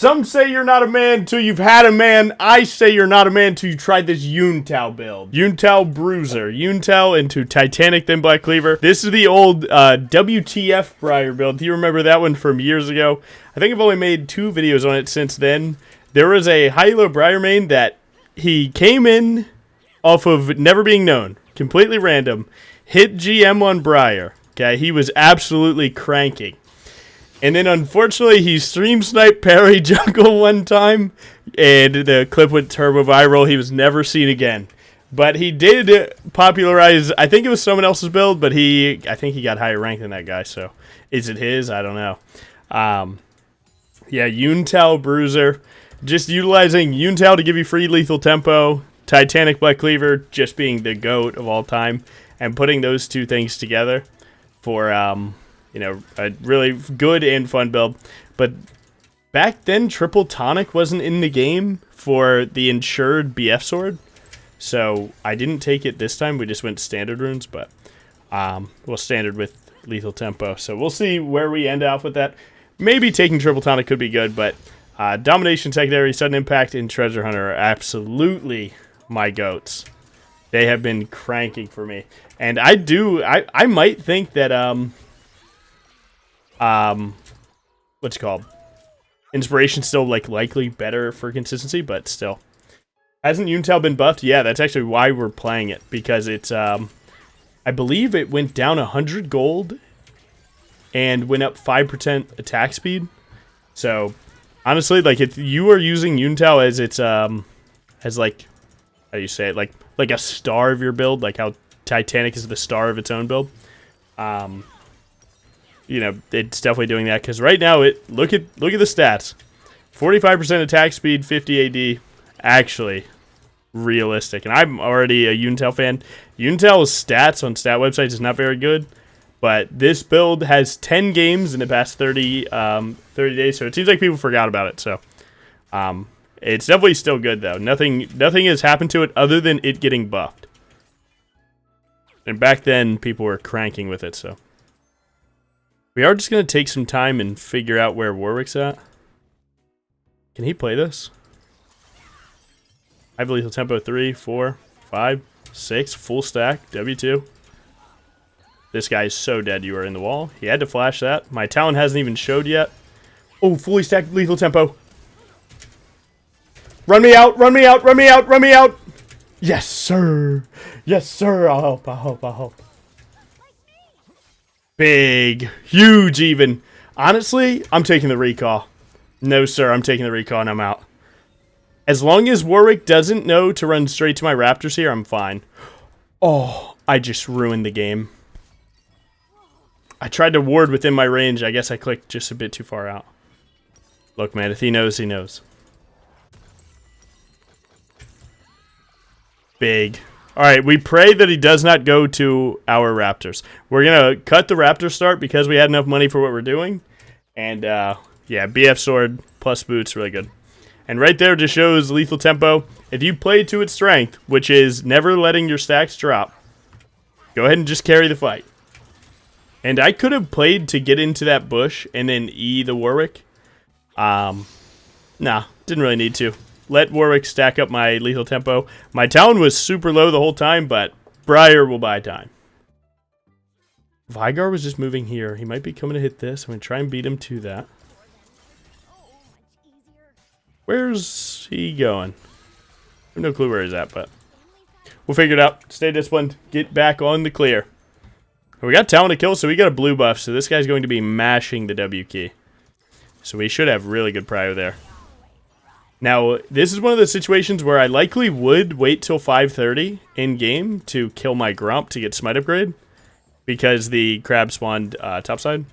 Some say you're not a man till you've had a man. I say you're not a man till you tried this Yuntal build. Yuntal Bruiser. Yuntal into Titanic, then Black Cleaver. This is the old WTF Briar build. Do you remember that one from years ago? I think I've only made 2 videos on it since then. There was a high-low Briar main that he came in off of never being known. Completely random. Hit GM on Briar. Okay, he was absolutely cranking. And then, unfortunately, he stream sniped parry jungle one time, and the clip went turbo viral. He was never seen again. But he did popularize, I think it was someone else's build, but I think he got higher rank than that guy, so is it his? I don't know. Yeah, Yuntal Bruiser. Just utilizing Yuntal to give you free lethal tempo, Titanic Black Cleaver just being the GOAT of all time, and putting those 2 things together for... a really good and fun build. But back then, Triple Tonic wasn't in the game for the insured BF sword. So I didn't take it this time. We just went standard runes, but standard with lethal tempo. So we'll see where we end up with that. Maybe taking Triple Tonic could be good, but Domination Secondary, Sudden Impact, and Treasure Hunter are absolutely my GOATs. They have been cranking for me. And I might think that... what's it called? Inspiration's still likely better for consistency, but still. Hasn't Yuntal been buffed? Yeah, that's actually why we're playing it, because it's I believe it went down 100 gold and went up 5% attack speed. So honestly, if you are using Yuntal as its as how do you say it, like a star of your build, like how Titanic is the star of its own build. It's definitely doing that, because right now, look at the stats. 45% attack speed, 50 AD, actually realistic. And I'm already a Yuntal fan. Yuntal's stats on stat websites is not very good, but this build has 10 games in the past 30 days, so it seems like people forgot about it. So it's definitely still good, though. Nothing has happened to it other than it getting buffed. And back then, people were cranking with it, so... We are just going to take some time and figure out where Warwick's at. Can he play this? I have lethal tempo 3, 4, 5, 6, full stack, W2. This guy is so dead. You are in the wall. He had to flash that. My talent hasn't even showed yet. Oh, fully stacked lethal tempo. Run me out, run me out, run me out, run me out. Yes, sir. Yes, sir. I'll help, I'll help, I'll help. Big, huge even. Honestly, I'm taking the recall. No, sir, I'm taking the recall and I'm out. As long as Warwick doesn't know to run straight to my Raptors here, I'm fine. Oh, I just ruined the game. I tried to ward within my range. I guess I clicked just a bit too far out. Look, man, if he knows, he knows. Big. Alright, we pray that he does not go to our Raptors. We're going to cut the Raptor start because we had enough money for what we're doing. And, yeah, BF Sword plus Boots, really good. And right there just shows lethal tempo. If you play to its strength, which is never letting your stacks drop, go ahead and just carry the fight. And I could have played to get into that bush and then E the Warwick. Nah, didn't really need to. Let Warwick stack up my lethal tempo. My talent was super low the whole time, but Briar will buy time. Vigar was just moving here. He might be coming to hit this. I'm going to try and beat him to that. Where's he going? I have no clue where he's at, but we'll figure it out. Stay disciplined. Get back on the clear. We got talent to kill, so we got a blue buff, so this guy's going to be mashing the W key. So we should have really good prio there. Now, this is one of the situations where I likely would wait till 5:30 in-game to kill my Grump to get Smite upgrade, because the crab spawned topside.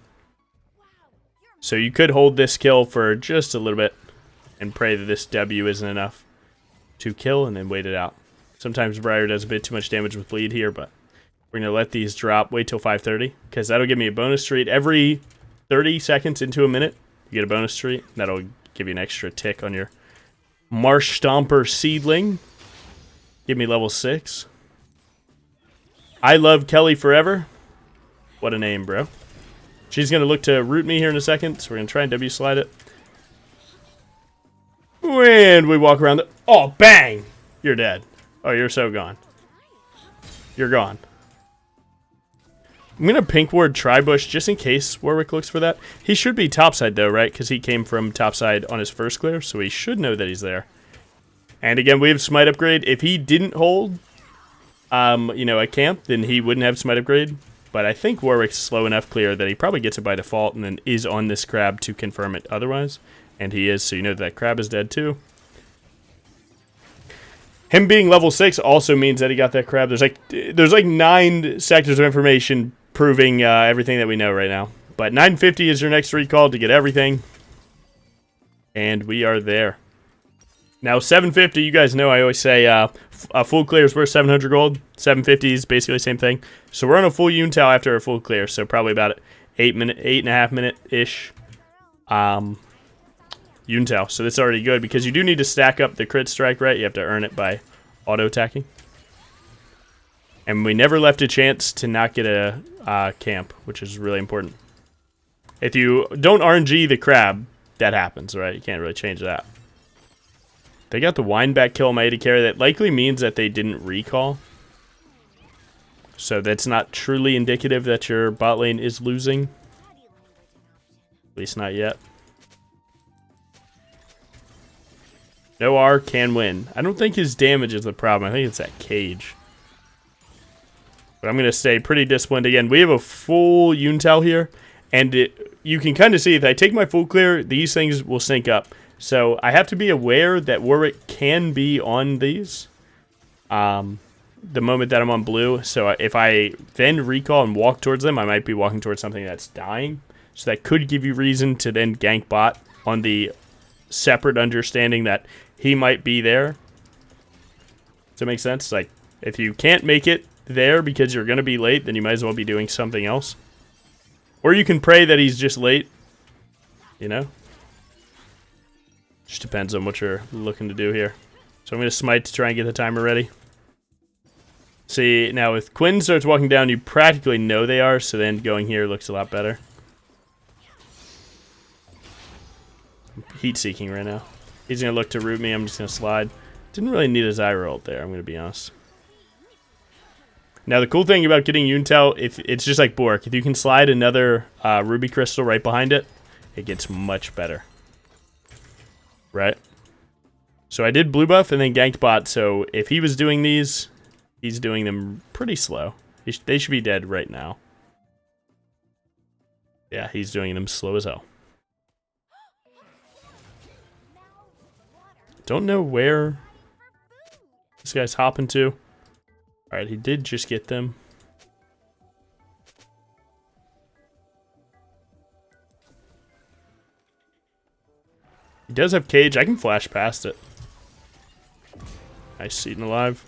So you could hold this kill for just a little bit and pray that this W isn't enough to kill and then wait it out. Sometimes Briar does a bit too much damage with bleed here, but we're going to let these drop, wait till 5:30, because that'll give me a bonus treat. Every 30 seconds into a minute, you get a bonus treat. That'll give you an extra tick on your Marsh Stomper Seedling. Give me level 6. I love Kelly forever. What a name, bro. She's going to look to root me here in a second, so we're going to try and W slide it. And we walk around the... Oh, bang! You're dead. Oh, you're so gone. You're gone. I'm going to pink ward Tribush just in case Warwick looks for that. He should be topside though, right? Because he came from topside on his first clear, so he should know that he's there. And again, we have Smite upgrade. If he didn't hold, you know, a camp, then he wouldn't have Smite upgrade. But I think Warwick's slow enough clear that he probably gets it by default and then is on this crab to confirm it otherwise. And he is, so you know that crab is dead too. Him being level 6 also means that he got that crab. There's like 9 sectors of information proving everything that we know right now. But 950 is your next recall to get everything. And we are there. Now 750, you guys know I always say a full clear is worth 700 gold. 750 is basically the same thing. So we're on a full Yuntal after a full clear. So probably about 8.5 minute-ish Yuntal. So that's already good because you do need to stack up the crit strike, right? You have to earn it by auto-attacking. And we never left a chance to not get a camp, which is really important. If you don't RNG the crab, that happens, right? You can't really change that. They got the wind-back kill on my AD carry. That likely means that they didn't recall. So that's not truly indicative that your bot lane is losing. At least not yet. No R can win. I don't think his damage is the problem. I think it's that cage. But I'm going to stay pretty disciplined again. We have a full Yuntal here. And you can kind of see if I take my full clear, these things will sync up. So I have to be aware that Warwick can be on these the moment that I'm on blue. So if I then recall and walk towards them, I might be walking towards something that's dying. So that could give you reason to then gank bot on the separate understanding that he might be there. Does that make sense? Like, if you can't make it there because you're going to be late, then you might as well be doing something else. Or you can pray that he's just late. You know? Just depends on what you're looking to do here. So I'm going to smite to try and get the timer ready. See, now if Quinn starts walking down, you practically know they are, so then going here looks a lot better. I'm heat-seeking right now. He's going to look to root me, I'm just going to slide. Didn't really need a Zyra ult there, I'm going to be honest. Now the cool thing about getting Yuntal, if it's just like Bork, if you can slide another Ruby Crystal right behind it, it gets much better. Right? So I did blue buff and then ganked bot, so if he was doing these, he's doing them pretty slow. They should be dead right now. Yeah, he's doing them slow as hell. Don't know where this guy's hopping to. Alright, he did just get them. He does have cage. I can flash past it. Nice, eaten alive.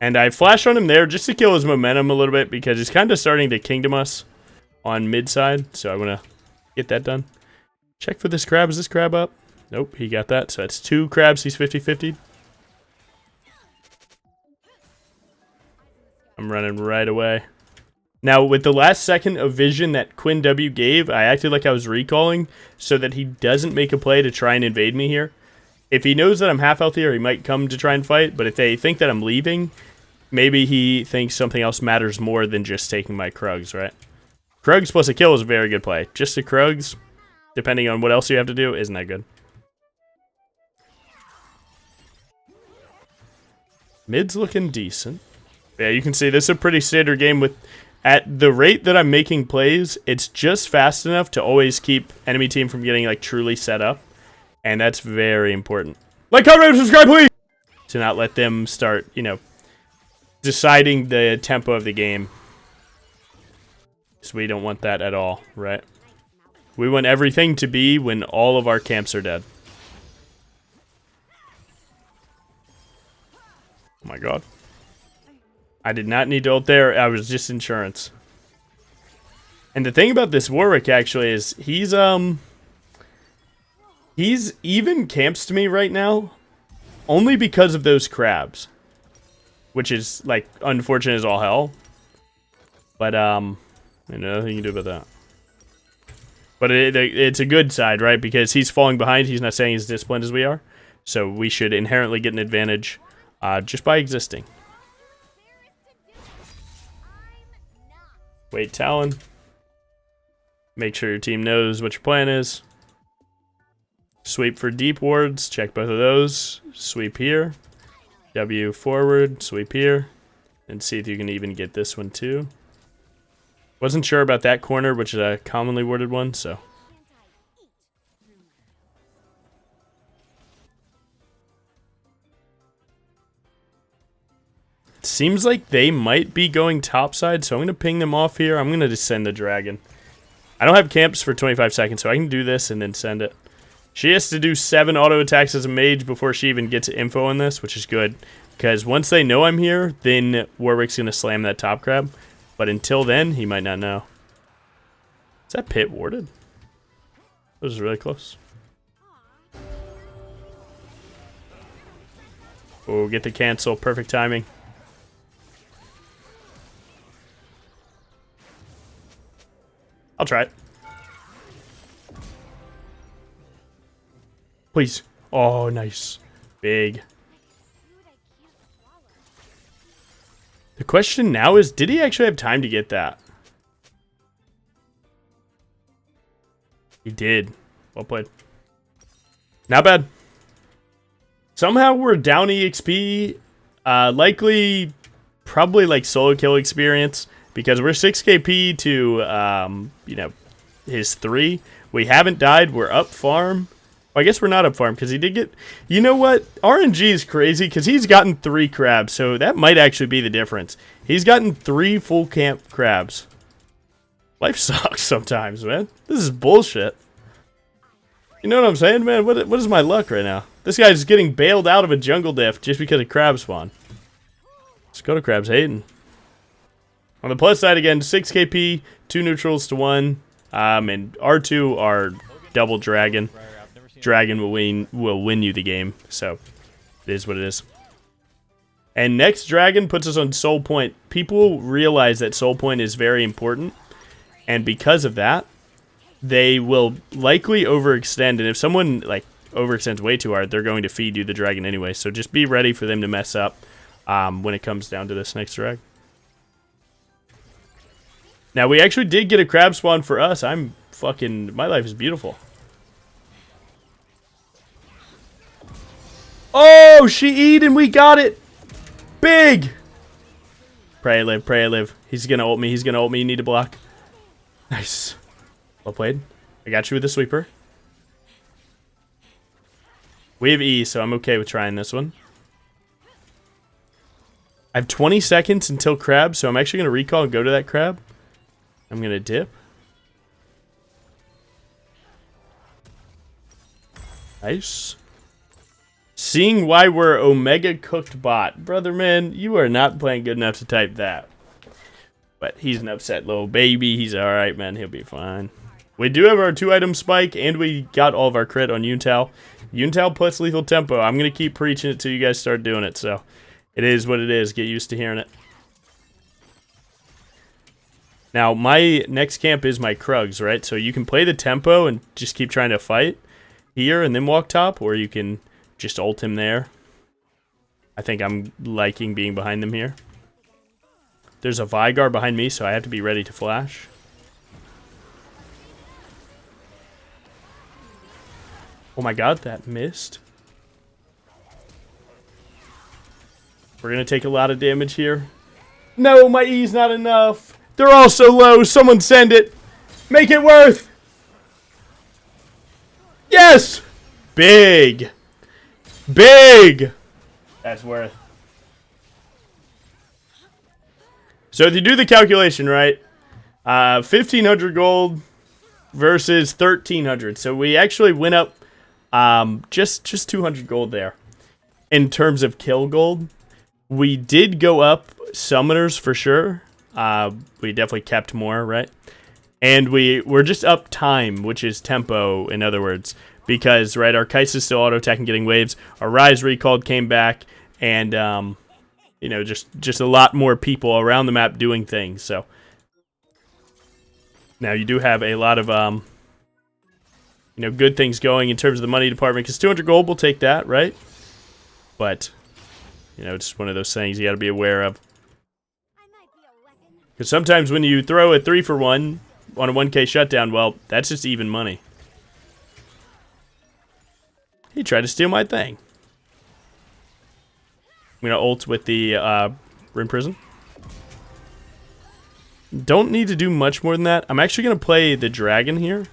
And I flashed on him there just to kill his momentum a little bit because he's kind of starting to kingdom us on mid side. So I want to get that done. Check for this crab. Is this crab up? Nope, he got that. So that's 2 crabs. He's 50-50. I'm running right away. Now, with the last second of vision that Quinn W gave, I acted like I was recalling so that he doesn't make a play to try and invade me here. If he knows that I'm half healthier, he might come to try and fight, but if they think that I'm leaving, maybe he thinks something else matters more than just taking my Krugs, right? Krugs plus a kill is a very good play. Just the Krugs, depending on what else you have to do, isn't that good. Mid's looking decent. Yeah, you can see this is a pretty standard game with... At the rate that I'm making plays, it's just fast enough to always keep enemy team from getting like truly set up. And that's very important. Like, comment, subscribe, please! To not let them start, you know, deciding the tempo of the game. So we don't want that at all, right? We want everything to be when all of our camps are dead. Oh my god. I did not need to ult there. I was just insurance. And the thing about this Warwick actually is he's even camps to me right now only because of those crabs, which is like unfortunate as all hell. But you know, nothing you can do about that. But it's a good side, right? Because he's falling behind. He's not saying as disciplined as we are. So we should inherently get an advantage just by existing. Wait, Talon. Make sure your team knows what your plan is. Sweep for deep wards. Check both of those. Sweep here. W forward. Sweep here. And see if you can even get this one too. Wasn't sure about that corner, which is a commonly worded one, so. Seems like they might be going topside, so I'm going to ping them off here. I'm going to just send the dragon. I don't have camps for 25 seconds, so I can do this and then send it. She has to do 7 auto attacks as a mage before she even gets info on this, which is good. Because once they know I'm here, then Warwick's going to slam that top crab. But until then, he might not know. Is that pit warded? That was really close. Oh, get the cancel. Perfect timing. I'll try it. Please. Oh, nice. Big. The question now is, did he actually have time to get that? He did. Well played. Not bad. Somehow we're down EXP. Likely, probably like solo kill experience. Because we're 6 KP to, you know, his 3. We haven't died. We're up farm. Well, I guess we're not up farm because he did get... You know what? RNG is crazy because he's gotten 3 crabs. So that might actually be the difference. He's gotten 3 full camp crabs. Life sucks sometimes, man. This is bullshit. You know what I'm saying, man? What is my luck right now? This guy's getting bailed out of a jungle diff just because of crab spawn. Let's go to crabs hating. On the plus side, again, 6 KP, 2 neutrals to 1, and R2 are double dragon. Dragon will win you the game, so it is what it is. And next dragon puts us on soul point. People realize that soul point is very important, and because of that, they will likely overextend. And if someone like overextends way too hard, they're going to feed you the dragon anyway. So just be ready for them to mess up when it comes down to this next drag. Now, we actually did get a crab spawn for us. My life is beautiful. Oh, she eat and we got it. Big. Pray I live, pray I live. He's going to ult me, he's going to ult me. You need to block. Nice. Well played. I got you with the sweeper. We have E, so I'm okay with trying this one. I have 20 seconds until crab, so I'm actually going to recall and go to that crab. I'm going to dip. Nice. Seeing why we're Omega cooked bot. Brother, man, you are not playing good enough to type that. But he's an upset little baby. He's alright, man. He'll be fine. We do have our 2-item spike, and we got all of our crit on Yuntal. Yuntal plus lethal tempo. I'm going to keep preaching it till you guys start doing it. So it is what it is. Get used to hearing it. Now, my next camp is my Krugs, right? So you can play the tempo and just keep trying to fight here and then walk top, or you can just ult him there. I think I'm liking being behind them here. There's a Vygar behind me, so I have to be ready to flash. Oh my god, that missed. We're going to take a lot of damage here. No, my E's not enough. They're all so low. Someone send it. Make it worth. Yes. Big. Big. That's worth. So if you do the calculation, right? 1,500 gold versus 1,300. So we actually went up just 200 gold there. In terms of kill gold, we did go up summoners for sure. We definitely kept more, right? And we're just up time, which is tempo, in other words. Because, right, our Kais is still auto-attacking, getting waves. Our Rise recalled came back. And, you know, just a lot more people around the map doing things. So, now you do have a lot of you know, good things going in terms of the money department, because 200 gold, we'll take that, right? But, you know, just one of those things you got to be aware of. Because sometimes when you throw a 3-for-1 on a 1k shutdown, well, that's just even money. He tried to steal my thing. I'm going to ult with the Rim Prison. Don't need to do much more than that. I'm actually going to play the dragon here.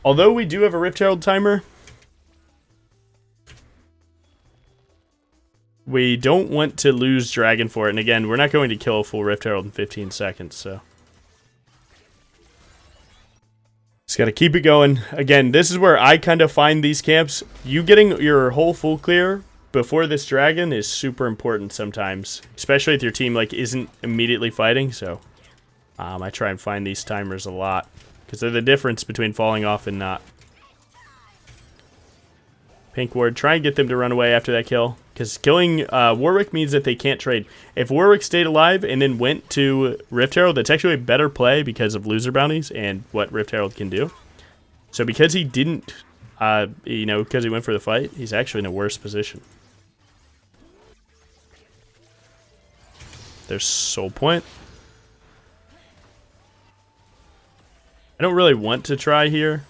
Although we do have a Rift Herald timer, we don't want to lose dragon for it. And again, we're not going to kill a full Rift Herald in 15 seconds, so. Just got to keep it going. Again, this is where I kind of find these camps. You getting your whole full clear before this dragon is super important sometimes, especially if your team like isn't immediately fighting. So I try and find these timers a lot because they're the difference between falling off and not. Pink ward, try and get them to run away after that kill, because killing Warwick means that they can't trade. If Warwick stayed alive and then went to Rift Herald, that's actually a better play because of loser bounties and what Rift Herald can do. So because he didn't, you know, because he went for the fight, he's actually in a worse position. There's Soul Point. I don't really want to try here.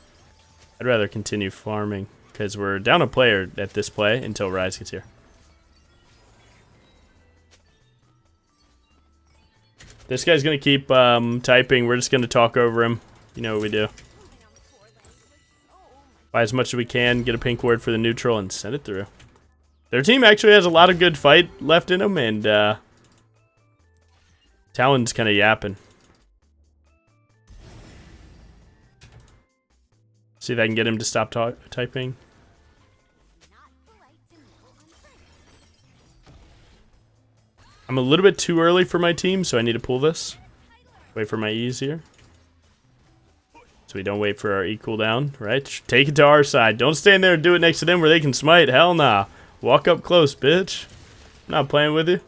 I'd rather continue farming, because we're down a player at this play until Rise gets here. This guy's going to keep typing. We're just going to talk over him. You know what we do. Buy as much as we can, get a pink ward for the neutral, and send it through. Their team actually has a lot of good fight left in them, and Talon's kind of yapping. See if I can get him to stop typing. I'm a little bit too early for my team, so I need to pull this. Wait for my E's here. So we don't wait for our E cooldown, right? Take it to our side. Don't stand there and do it next to them where they can smite. Hell nah. Walk up close, bitch. I'm not playing with you.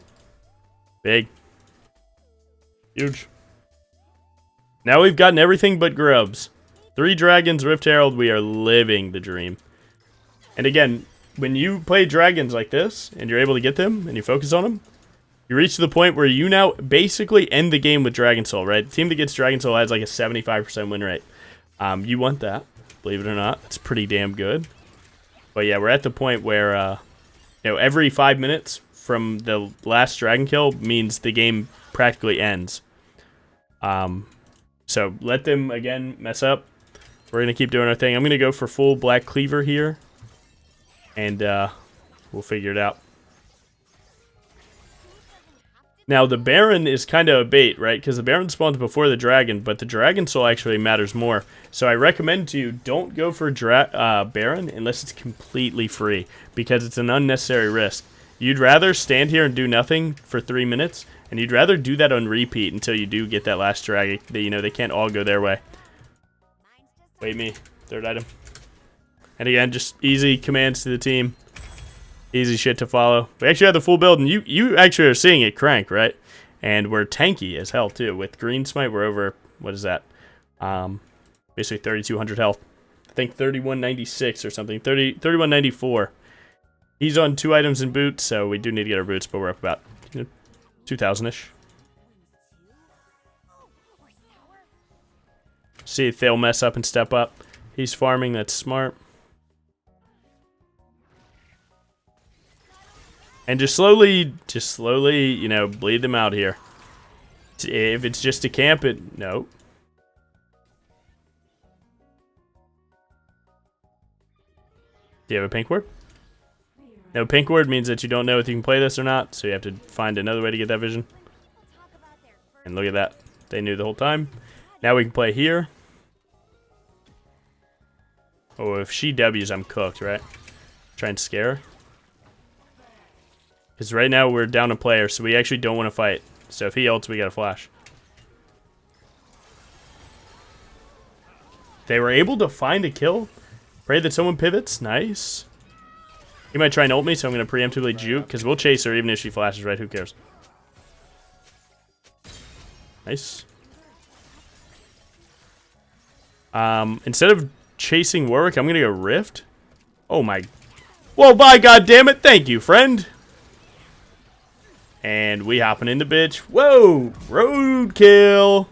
Big. Huge. Now we've gotten everything but grubs. 3 dragons, Rift Herald, we are living the dream. And again, when you play dragons like this, and you're able to get them, and you focus on them, you reach to the point where you now basically end the game with Dragon Soul, right? The team that gets Dragon Soul has like a 75% win rate. You want that, believe it or not. It's pretty damn good. But yeah, we're at the point where, you know, every 5 minutes from the last dragon kill means the game practically ends. So let them, again, mess up. We're going to keep doing our thing. I'm going to go for full Black Cleaver here. And we'll figure it out. Now, the Baron is kind of a bait, right? Because the Baron spawns before the Dragon, but the Dragon Soul actually matters more. So I recommend to you, don't go for Baron unless it's completely free, because it's an unnecessary risk. You'd rather stand here and do nothing for 3 minutes, and you'd rather do that on repeat until you do get that last Dragon. You know, they can't all go their way. Wait me. 3rd item. And again, just easy commands to the team. Easy shit to follow. We actually have the full build, and you actually are seeing it crank, right? And we're tanky as hell, too. With Green Smite, we're over, what is that? Basically 3,200 health. I think 3196 or something. 3194. He's on 2 items and boots, so we do need to get our boots, but we're up about 2,000-ish. See if they'll mess up and step up. He's farming, that's smart. And just slowly, you know, bleed them out here. If it's just a camp, no. Do you have a pink word? No, pink word means that you don't know if you can play this or not, so you have to find another way to get that vision. And look at that. They knew the whole time. Now we can play here. Oh, if she W's, I'm cooked, right? Try and scare her. Because right now we're down a player, so we actually don't want to fight. So if he ults, we got to flash. They were able to find a kill. Pray that someone pivots. Nice. He might try and ult me, so I'm going to preemptively juke, because we'll chase her even if she flashes, right? Who cares? Nice. Instead of chasing Warwick, I'm gonna go Rift. Oh my. Whoa, by God damn it. Thank you, friend. And we hopping in the bitch. Whoa, roadkill.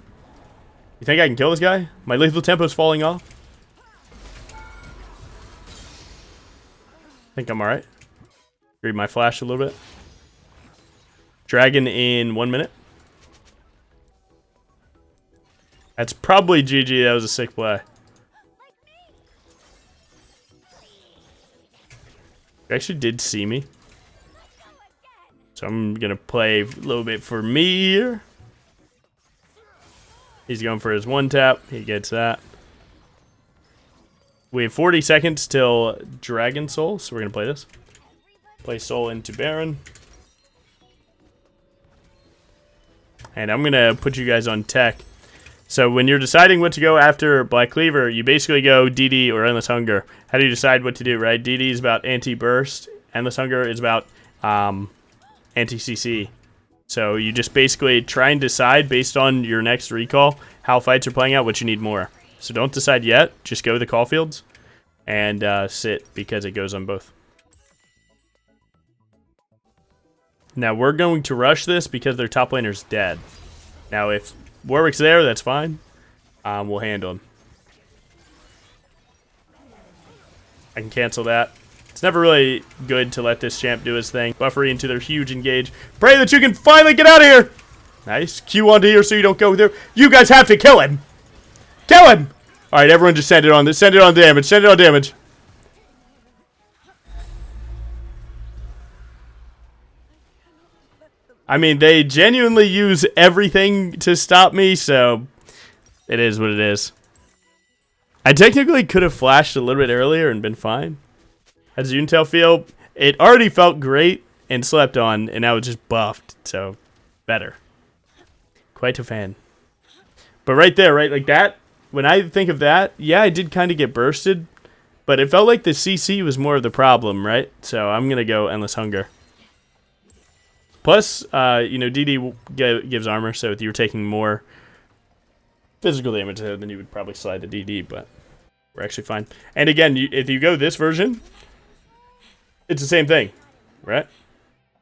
You think I can kill this guy? My lethal tempo's falling off. Think I'm alright. Read my flash a little bit. Dragon in 1 minute. That's probably GG. That was a sick play. He actually did see me. So I'm going to play a little bit for me here. He's going for his one tap. He gets that. We have 40 seconds till Dragon Soul, so we're going to play this. Play Soul into Baron. And I'm going to put you guys on tech. So when you're deciding what to go after Black Cleaver, you basically go DD or Endless Hunger. How do you decide what to do, right? DD is about anti-burst. Endless Hunger is about anti-CC. So you just basically try and decide based on your next recall how fights are playing out, what you need more. So don't decide yet. Just go to the call fields and sit because it goes on both. Now we're going to rush this because their top laner's dead. Now if Warwick's there, that's fine. We'll handle him. I can cancel that. It's never really good to let this champ do his thing. Buffery into their huge engage. Pray that you can finally get out of here. Nice. Q onto here so you don't go there. You guys have to kill him. Kill him. All right, everyone just send it on this. Send it on damage. Send it on damage. I mean, they genuinely use everything to stop me, so it is what it is. I technically could have flashed a little bit earlier and been fine. How does Yuntal feel? It already felt great and slept on, and now it's just buffed, so better. Quite a fan. But right there, right, like that, when I think of that, yeah, I did kind of get bursted, but it felt like the CC was more of the problem, right? So I'm going to go Endless Hunger. Plus, you know, DD gives armor, so if you were taking more physical damage than you would probably slide the DD, but we're actually fine. And again, if you go this version, it's the same thing, right?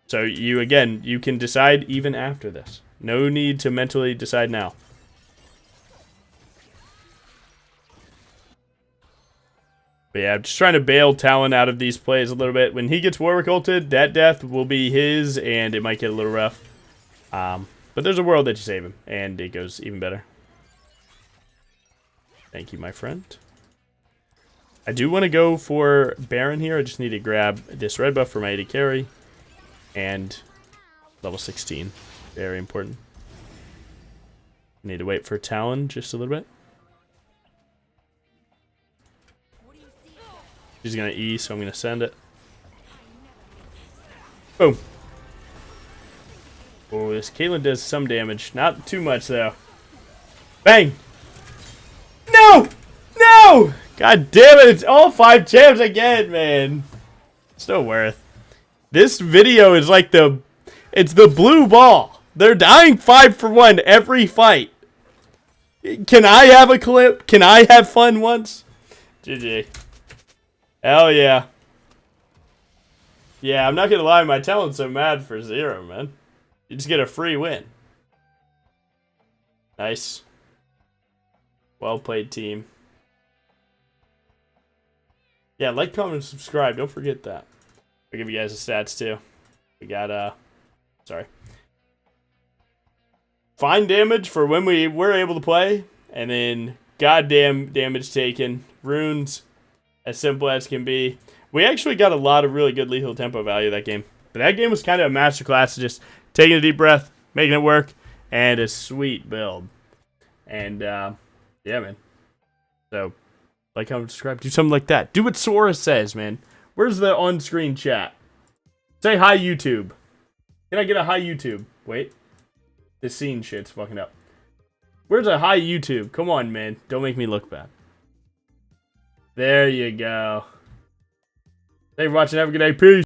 So you, again, you can decide even after this. No need to mentally decide now. But yeah, I'm just trying to bail Talon out of these plays a little bit. When he gets Warwick ulted, that death will be his, and it might get a little rough. But there's a world that you save him, and it goes even better. Thank you, my friend. I do want to go for Baron here. I just need to grab this red buff for my AD carry. And level 16. Very important. Need to wait for Talon just a little bit. She's going to E, so I'm going to send it. Boom. Oh, this Caitlyn does some damage. Not too much, though. Bang! No! No! God damn it, it's all 5 champs again, man. It's no worth. This video is like it's the blue ball. They're dying 5 for 1 every fight. Can I have a clip? Can I have fun once? GG. Hell yeah. Yeah, I'm not gonna lie, my talent's so mad for 0, man. You just get a free win. Nice. Well played, team. Yeah, like, comment, and subscribe. Don't forget that. I'll give you guys the stats, too. We got, sorry. Fine damage for when we were able to play. And then, goddamn damage taken. Runes, as simple as can be. We actually got a lot of really good lethal tempo value that game. But that game was kind of a masterclass of just taking a deep breath, making it work, and a sweet build. And, yeah, man. So, like, comment, subscribe, do something like that. Do what Sora says, man. Where's the on-screen chat? Say hi, YouTube. Can I get a hi, YouTube? Wait. This scene shit's fucking up. Where's a hi, YouTube? Come on, man. Don't make me look bad. There you go. Thanks for watching. Have a good day. Peace.